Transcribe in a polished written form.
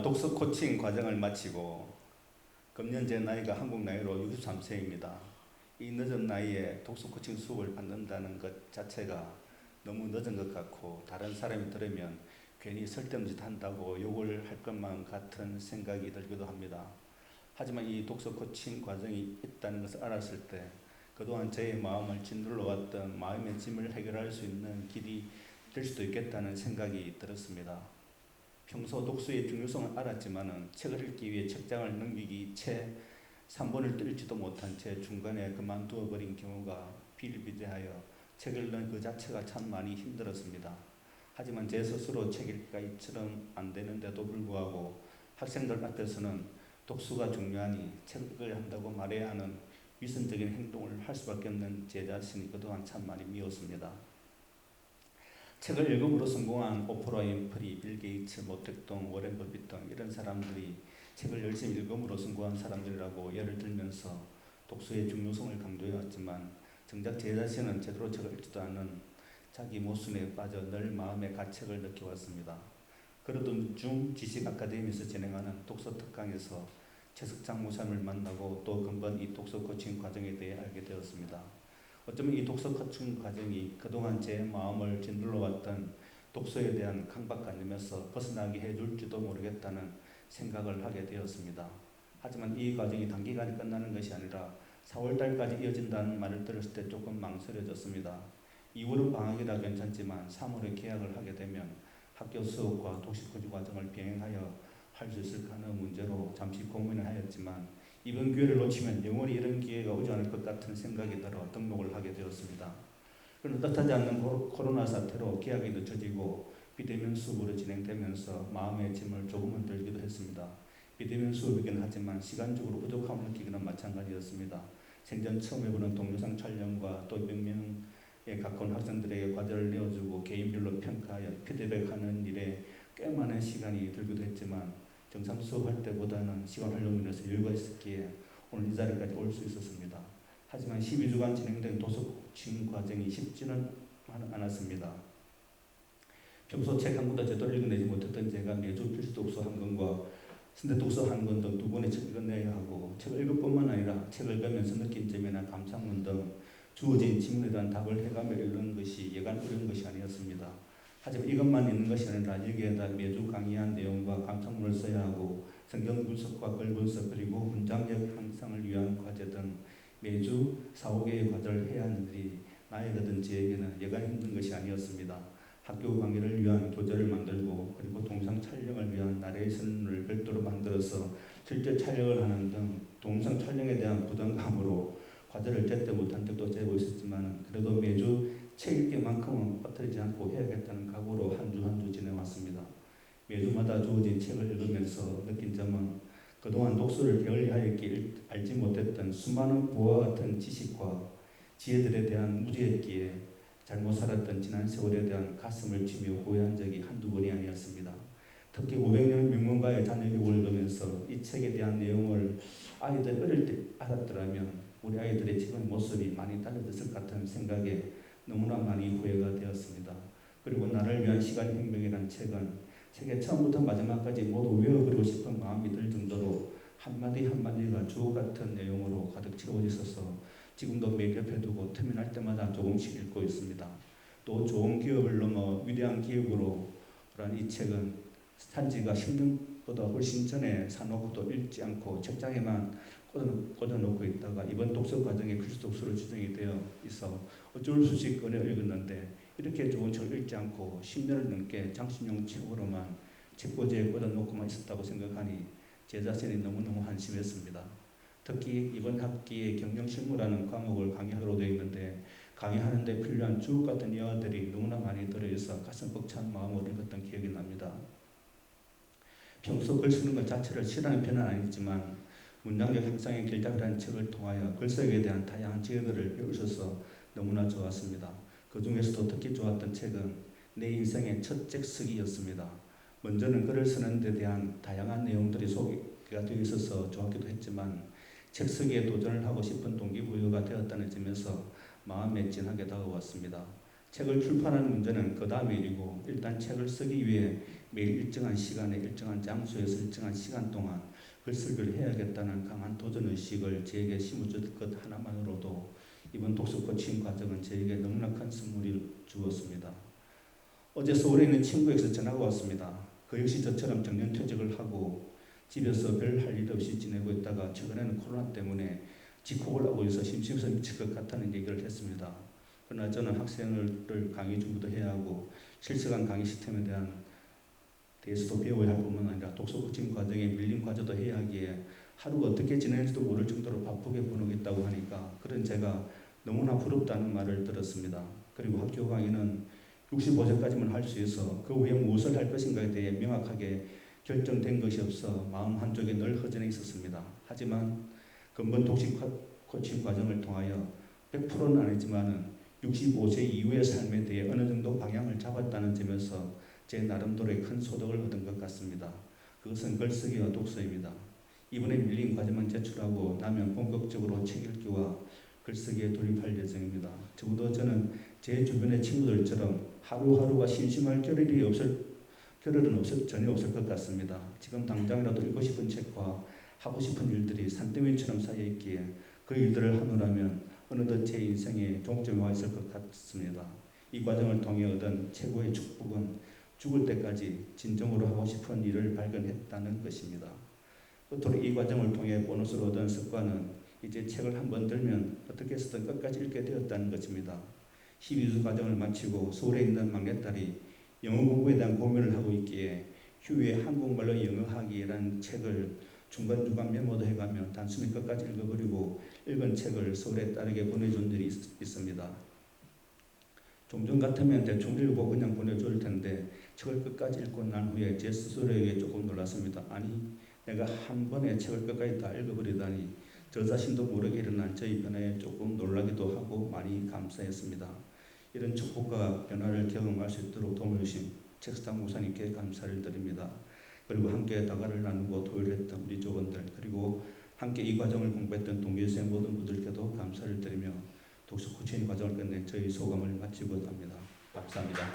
독서 코칭 과정을 마치고 금년 제 나이가 한국 나이로 63세입니다. 이 늦은 나이에 독서 코칭 수업을 받는다는 것 자체가 너무 늦은 것 같고 다른 사람이 들으면 괜히 쓸데없는 짓 한다고 욕을 할 것만 같은 생각이 들기도 합니다. 하지만 이 독서 코칭 과정이 있다는 것을 알았을 때 그동안 제 마음을 짓눌러 왔던 마음의 짐을 해결할 수 있는 길이 될 수도 있겠다는 생각이 들었습니다. 평소 독서의 중요성을 알았지만은 책을 읽기 위해 책장을 넘기기 채 3번을 뜰지도 못한 채 중간에 그만두어 버린 경우가 비일비재하여 책을 읽는 그 자체가 참 많이 힘들었습니다. 하지만 제 스스로 책 읽기처럼 안 되는데도 불구하고 학생들 앞에서는 독서가 중요하니 책을 한다고 말해야 하는 위선적인 행동을 할 수밖에 없는 제 자신이 그동안 참 많이 미웠습니다. 책을 읽음으로 성공한 오프라 윈프리, 빌 게이츠, 모택동, 워렌 버핏 등 이런 사람들이 책을 열심히 읽음으로 성공한 사람들이라고 예를 들면서 독서의 중요성을 강조해왔지만 정작 제 자신은 제대로 책을 읽지도 않은 자기 모순에 빠져 늘 마음의 가책을 느껴왔습니다. 그러던 중 지식 아카데미에서 진행하는 독서 특강에서 최석장 목사님을 만나고 또 근본 이 독서 코칭 과정에 대해 알게 되었습니다. 어쩌면 이 독서 코칭 과정이 그동안 제 마음을 짓눌러 왔던 독서에 대한 강박관념에서 벗어나게 해줄지도 모르겠다는 생각을 하게 되었습니다. 하지만 이 과정이 단기간에 끝나는 것이 아니라 4월달까지 이어진다는 말을 들었을 때 조금 망설여졌습니다. 2월은 방학이라 괜찮지만 3월에 개학을 하게 되면 학교 수업과 도시코치 과정을 병행하여 할 수 있을까 하는 문제로 잠시 고민을 하였지만 이번 기회를 놓치면 영원히 이런 기회가 오지 않을 것 같은 생각이 들어 등록을 하게 되었습니다. 그런데 뜻하지 않는 코로나 사태로 개학이 늦춰지고 비대면 수업으로 진행되면서 마음의 짐을 조금은 들기도 했습니다. 비대면 수업이긴 하지만 시간적으로 부족함을 느끼기는 마찬가지였습니다. 생전 처음 해보는 동영상 촬영과 또 몇 명에 가까운 학생들에게 과제를 내어주고 개인별로 평가하여 피드백하는 일에 꽤 많은 시간이 들기도 했지만 정상 수업할 때보다는 시간 활용 면에서 여유가 있었기에 오늘 이 자리까지 올 수 있었습니다. 하지만 12주간 진행된 도서 코칭 과정이 쉽지는 않았습니다. 평소 책 한 권도 제대로 읽어내지 못했던 제가 매주 필수 독서 한 권과 선대 독서 한 권 등 2권의 책을 읽어내야 하고 책을 읽을 뿐만 아니라 책을 읽으면서 느낀 점이나 감상문 등 주어진 질문에 대한 답을 해가며 읽는 것이 예간 어려운 것이 아니었습니다. 하지만 이것만 있는 것이 아니라 여기에다 매주 강의한 내용과 감상문을 써야 하고 성경 분석과 글 분석 그리고 문장력 향상을 위한 과제 등 매주 4-5개의 과제를 해야 하는 일이 나이가 든 저에게는 여간 힘든 것이 아니었습니다. 학교 강의를 위한 교재를 만들고 그리고 동영상 촬영을 위한 나레이션을 별도로 만들어서 실제 촬영을 하는 등 동영상 촬영에 대한 부담감으로 과제를 제때 못한 적도 제법 있었지만 그래도 매주 책 읽기만큼은 빠뜨리지 않고 해야겠다는 각오로 한 주 한 주 지내왔습니다. 매주마다 주어진 책을 읽으면서 느낀 점은 그동안 독서를 게을리하였기에 알지 못했던 수많은 부와 같은 지식과 지혜들에 대한 무지했기에 잘못 살았던 지난 세월에 대한 가슴을 치며 후회한 적이 한두 번이 아니었습니다. 특히 500년 명문가의 자녀교육을 읽으면서 이 책에 대한 내용을 아이들 어릴 때 알았더라면 우리 아이들의 지금 모습이 많이 달라졌을 것 같은 생각에 너무나 많이 후회가 되었습니다. 그리고 나를 위한 시간혁명이라는 책은 책의 처음부터 마지막까지 모두 외워버리고 싶은 마음이 들 정도로 한마디 한마디가 주옥 같은 내용으로 가득 채워져 있어서 지금도 매일 옆에 두고 틈이 날 때마다 조금씩 읽고 있습니다. 또 좋은 기업을 넘어 위대한 기업으로 라는 이 책은 산지가 10년보다 훨씬 전에 사놓고도 읽지 않고 책장에만 꽂아놓고 있다가 이번 독서 과정에 필수 독서로 지정이 되어 있어 어쩔 수 없이 꺼내 읽었는데 이렇게 좋은 책을 읽지 않고 10년을 넘게 장신용 책으로만 책꽂이에 꽂아놓고만 있었다고 생각하니 제 자신이 너무너무 한심했습니다. 특히 이번 학기에 경영실무라는 과목을 강의하도록 되어 있는데 강의하는 데 필요한 주옥 같은 예화들이 너무나 많이 들어있어 가슴 벅찬 마음으로 읽었던 기억이 납니다. 평소 글 쓰는 것 자체를 싫어하는 편은 아니지만 문장력 향상의 길잡이라는 책을 통하여 글쓰기에 대한 다양한 지혜들을 배우셔서 너무나 좋았습니다. 그 중에서도 특히 좋았던 책은 내 인생의 첫 책 쓰기였습니다. 먼저는 글을 쓰는 데 대한 다양한 내용들이 소개가 되어 있어서 좋았기도 했지만 책 쓰기에 도전을 하고 싶은 동기부여가 되었다는 점에서 마음에 진하게 다가왔습니다. 책을 출판하는 문제는 그 다음의 일이고 일단 책을 쓰기 위해 매일 일정한 시간에 일정한 장소에서 일정한 시간 동안 글쓰기를 해야겠다는 강한 도전의식을 제게 심어줄 것 하나만으로도 이번 독서 코칭 과정은 저에게 너무나 큰 선물을 주었습니다. 어제 서울에 있는 친구에게서 전화가 왔습니다. 그 역시 저처럼 정년퇴직을 하고 집에서 별 할 일 없이 지내고 있다가 최근에는 코로나 때문에 직콕을 하고 있어 심심해서 미칠 것 같다는 얘기를 했습니다. 그러나 저는 학생을 강의 준비도 해야 하고 실시간 강의 시스템에 대해서도 배워야 할 뿐만 아니라 독서 코칭 과정에 밀린 과제도 해야 하기에 하루가 어떻게 지내는지도 모를 정도로 바쁘게 보내고 있다고 하니까 그런 제가 너무나 부럽다는 말을 들었습니다. 그리고 학교 강의는 65세까지만 할 수 있어 그 후에 무엇을 할 것인가에 대해 명확하게 결정된 것이 없어 마음 한쪽에 늘 허전해 있었습니다. 하지만 근본 독서 코칭 과정을 통하여 100%는 아니지만 65세 이후의 삶에 대해 어느 정도 방향을 잡았다는 점에서 제 나름대로의 큰 소득을 얻은 것 같습니다. 그것은 글쓰기와 독서입니다. 이번에 밀린 과제만 제출하고 나면 본격적으로 책 읽기와 글쓰기에 돌입할 예정입니다. 적어도 저는 제 주변의 친구들처럼 하루하루가 심심할 겨를은 전혀 없을 것 같습니다. 지금 당장이라도 읽고 싶은 책과 하고 싶은 일들이 산더미처럼 쌓여 있기에 그 일들을 하느라면 어느덧 제 인생의 종점에 와 있을 것 같습니다. 이 과정을 통해 얻은 최고의 축복은 죽을 때까지 진정으로 하고 싶은 일을 발견했다는 것입니다. 끝으로 이 과정을 통해 보너스로 얻은 습관은 이제 책을 한번 들면 어떻게 해서든 끝까지 읽게 되었다는 것입니다. 12주 과정을 마치고 서울에 있는 막내딸이 영어 공부에 대한 고민을 하고 있기에 휴에 한국말로 영어하기라는 책을 중간중간 메모도 해가며 단숨에 끝까지 읽어버리고 읽은 책을 서울에 딸에게 보내준 일이 있습니다. 종종 같으면 대충 읽고 그냥 보내줄 텐데 책을 끝까지 읽고 난 후에 제 스스로에게 조금 놀랐습니다. 아니 내가 한 번에 책을 끝까지 다 읽어버리다니 저 자신도 모르게 일어난 저희 변화에 조금 놀라기도 하고 많이 감사했습니다. 이런 축복과 변화를 경험할 수 있도록 도움을 주신 책스타 목사님께 감사를 드립니다. 그리고 함께 다가를 나누고 토요일했던 우리 조원들 그리고 함께 이 과정을 공부했던 동기생 모든 분들께도 감사를 드리며 독서 코칭 과정을 끝낸 저희 소감을 마치고 합니다. 감사합니다.